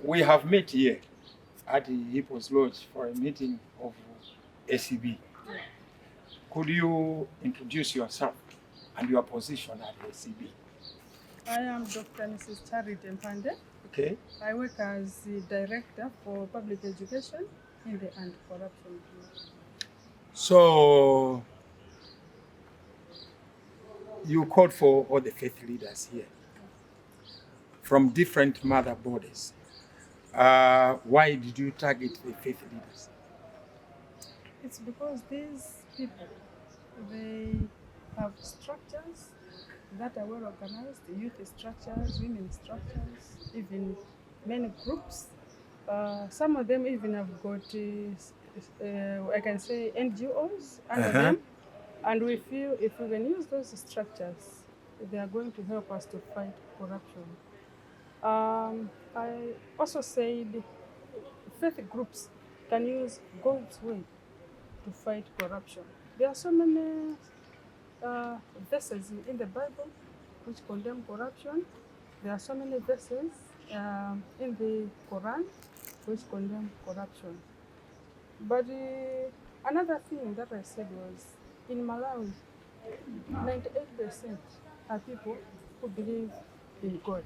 we have met here at the Hippos Lodge for a meeting of ACB. Could you introduce yourself and your position at ACB? I am Dr. Mrs. Mphande. Okay. I work as the Director for Public Education in the Anti-Corruption Bureau. So you called for all the faith leaders here from different mother bodies. Why did you target the faith leaders? It's because these people, they have structures that are well organized, youth structures, women structures, even many groups. Some of them even have got, I can say, NGOs under them. And we feel if we can use those structures, they are going to help us to fight corruption. I also said faith groups can use God's way to fight corruption. There are so many verses in the Bible which condemn corruption. There are so many verses in the Quran which condemn corruption. But another thing that I said was, in Malawi, 98% are people who believe in God.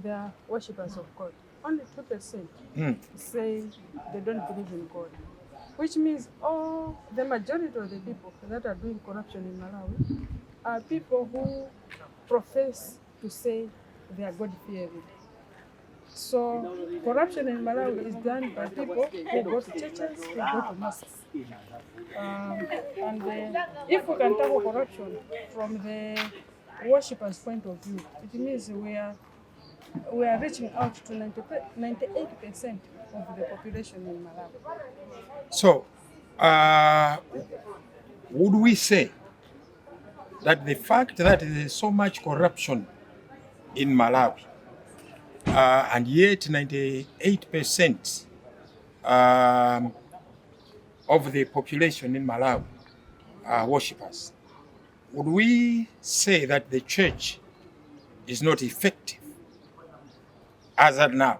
They are worshippers of God. Only 2% say they don't believe in God, which means the majority of the people that are doing corruption in Malawi are people who profess to say they are God-fearing. So corruption in Malawi is done by people who go to churches, who go to mosques. If we can tackle corruption from the worshippers' point of view, it means we are reaching out to 98% of the population in Malawi. So, would we say that the fact that there is so much corruption in Malawi, and yet 98% of the population in Malawi are worshippers, would we say that the church is not effective as of now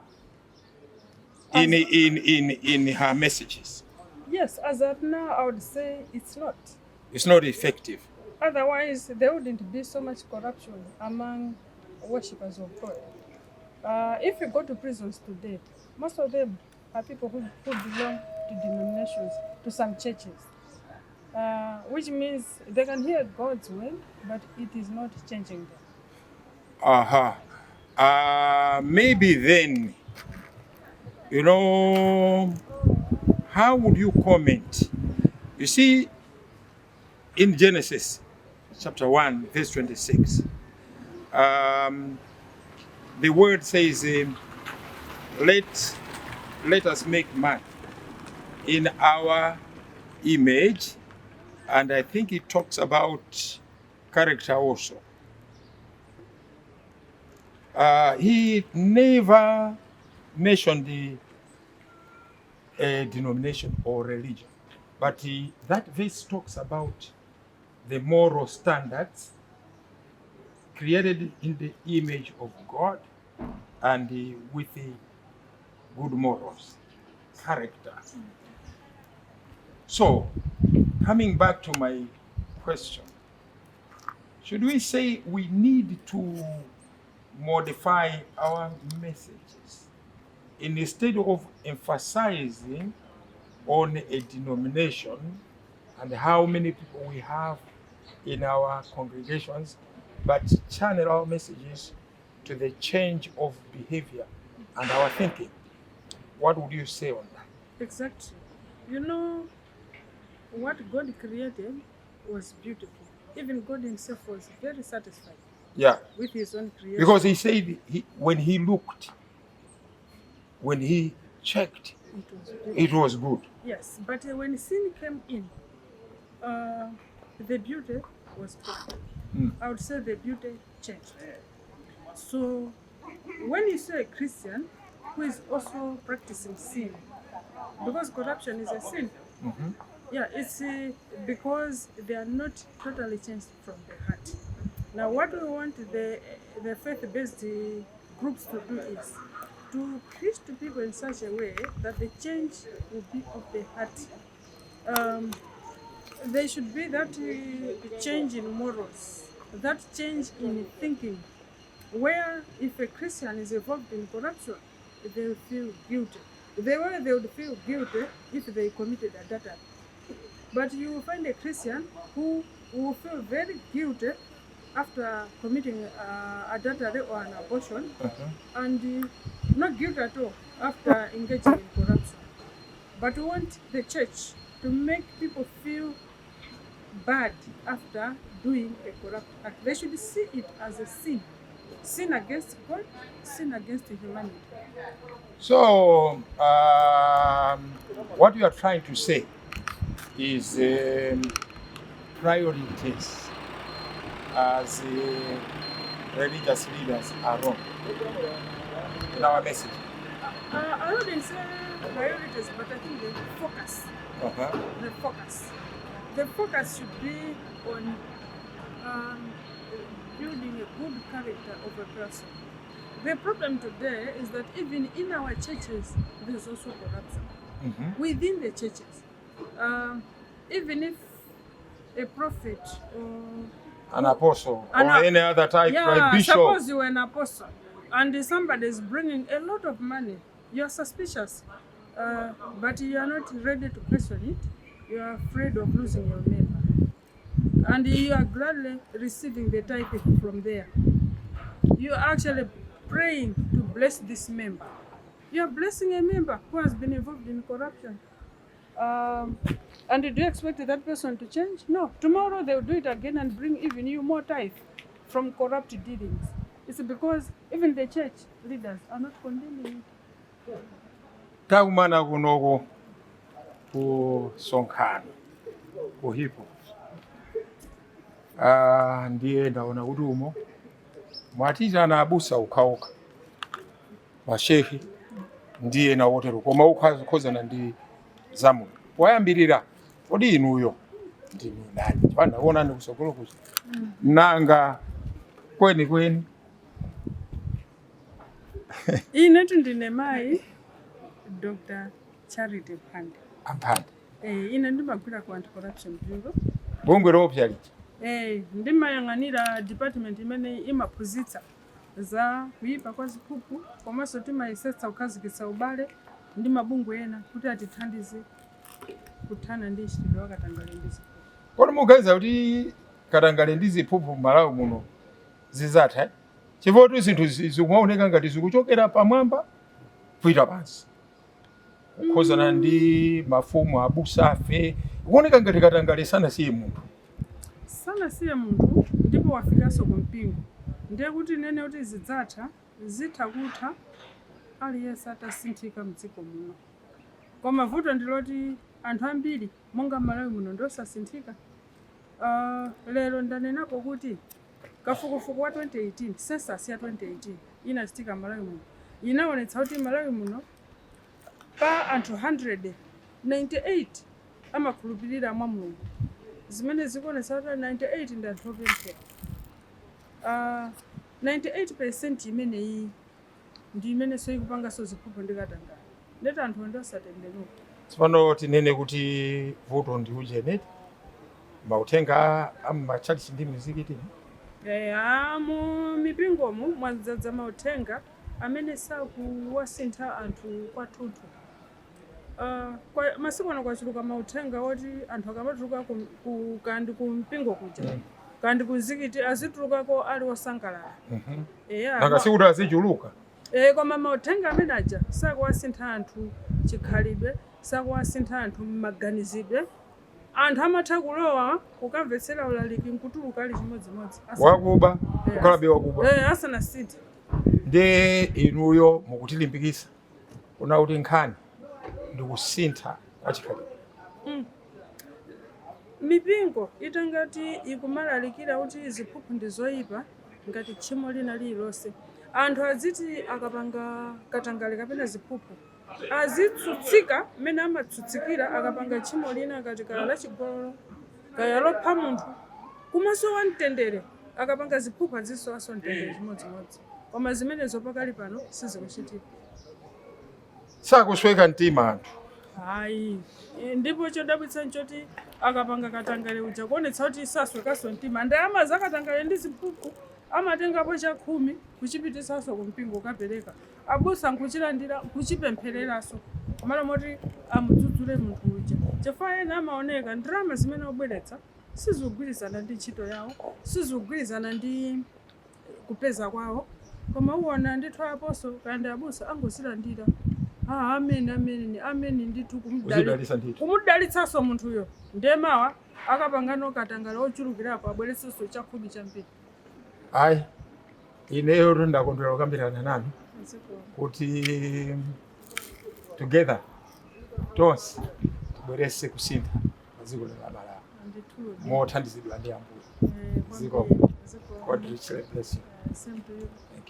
in her messages? Yes, as of now, I would say it's not. It's not effective. Otherwise, there wouldn't be so much corruption among worshippers of God. If you go to prisons today, most of them are people who belong to denominations, to some churches, which means they can hear God's will, but it is not changing them. Maybe then, how would you comment? You see, in Genesis chapter 1, verse 26, the word says, let us make man in our image. And I think it talks about character also. He never mentioned the denomination or religion, but that verse talks about the moral standards created in the image of God and with the good morals, character. So, coming back to my question, should we say we need to modify our messages instead of emphasizing on a denomination and how many people we have in our congregations, but channel our messages to the change of behavior and our thinking? What would you say on that? Exactly. What God created was beautiful. Even God himself was very satisfied with his own creation. Because he said when he looked, when he checked, it was good. Yes, but when sin came in, the beauty was broken. I would say the beauty changed. So when you say a Christian who is also practicing sin, because corruption is a sin, it's because they are not totally changed from the heart. Now what we want the faith-based groups to do is to preach to people in such a way that the change will be of the heart. There should be that change in morals, that change in thinking, where if a Christian is involved in corruption, they will feel guilty. They would feel guilty if they committed adultery. But you will find a Christian who will feel very guilty after committing adultery or an abortion, and not guilty at all after engaging in corruption. But we want the church to make people feel bad after doing a corrupt act. They should see it as a sin. Sin against God, sin against humanity. So, what you are trying to say is priorities as religious leaders are wrong in our message. I wouldn't say priorities, but I think the focus. The focus should be on building a good character of a person. The problem today is that even in our churches, there's also corruption. Within the churches. Even if a prophet or an apostle or any other type, like bishop. Suppose you are an apostle and somebody is bringing a lot of money, you are suspicious, but you are not ready to question it. You are afraid of losing your neighbor, and you are gladly receiving the tithe from there. You are actually praying to bless this member. You are blessing a member who has been involved in corruption. And do you expect that person to change? No. Tomorrow they will do it again and bring even you more tithe from corrupt dealings. It's because even the church leaders are not condemning it. Taumana kunoko ku sonkhana kuhipo. Ndiye ndaona kuti umo mwatita na abusa ukauka mashehi ndiye na wotero koma ukhakozana ndi zamu wayambirira kodi inuyo ndinu nani wanaona ndi kusokolo kuchi nanga kweni ine ndine mai Dr. Charity Mphande. Ine ndimagwira ku anti-corruption bureau. Bungwe ropya liti? Ndimayang'anira department imene imaphunzitsa za kuyipa kwa ziphuphu komanso timayesetsa kukhazikitsa ubale ndi mabungwe ena kuti atithandize kuthana ndi chitidwe wa katangale ndi ziphuphu. Kodi muganiza kuti katangale ndi ziphuphu m'Malawi muno zizatha? Chifukwa zinthu zikuoneka ngati zikuchokera pamwamba kuita pansi. Kukhozana ndi mafumu abusa afe kuoneka ngati katangale sanasiye munthu. Sanasiye munthu ndipo wafikanso ku mpingo. Ndiye kuti nene kuti zidzatha zitha kutha aliyense atasinthika mdziko muno. Koma vuto ndiloti anthu ambiri monga Malawi muno ndosasinthika. Lero ndanenapo kuti kafukufuku wa 2018 census ya 2018 inachitika Malawi muno inaonetsa kuti Malawi muno pa anthu 100 98 amakhulupirira mwa Mulungu. Zimene zikuonetsa kuti 98 ndi anthu opemphera. 98% imeneyi ndi imene soikupanganso ziphuphu ndi katangale. Ndeti anthu ndosatembenuka. Tsopano tinene kuti vuto ndi ujeneti mauthenga amachalichi ndi muzikiti. Mu mipingomu mwadzadza mauthenga amene sakuwasintha anthu kwathunthu. Kwa masiku ano kwachuluka mauthenga oti anthu akamatuluka kandi ku mpingo kuja kandi ku mzikiti azitulukako ali osangalala. Nanga sikuti azichuluka. Koma mauthenga amene aja sakuwasintha anthu chikhalidwe, sakuwasintha anthu m'maganizidwe. Anthu amatha kulowa kukamvetsera ulaliki nkutuluka ali chimodzimodzi. Wakuba, kukalabe wakuba. Asanasinthe. Nde inuyo mukutilimbikisa. Kuna kuti nkhani ndi kusintha achikhalidwe. Mipingo itangati ikumalalikira kuti ziphuphu ndi zoyipa ngati tchimo lina lililonse. Anthu aziti akapanga katangale kapena ziphuphu azitsutsika mmene amatsutsikira akapanga tchimo lina ngati kaya lachigololo kaya lopha munthu kumaso wamtendere akapanga ziphuphu azisowaso mtendere chimodzimodzi. Koma zimenezo pakali pano sizikuchitika. sakusweka mtima anthu. Hayi, ndipo chodabwitsa nchoti akapanga katangale uja kuonetsa kuti saswekaso mtima. Ndalama zakatangale ndi ziphuphu amatengapo cha 10 kuchipitisaso kumpingo kapereka. Abusa nkuchilandira kuchipemphereraso. Amalo moti amudzudzule munthu uja. Chifukwa ena amaoneka ndalama zimene obweretsa sizigwirizana ndi ntchito yawo, sizigwirizana ndi kupeza kwawo. Koma uwona ndithu aposo kandi abusa angosilandira. Amen ndithu kumudalitsaso munthuyo. Ndemawa akapangano katangale ochulukirapo abweretsenso cha 10 chambiri. Ayi, ineyo ndakondwera kukambirana nanu kuti together tonse tibweretse kusintha padziko la Malawi mothandizidwa ndi Ambuye. God richly bless you. Same to you.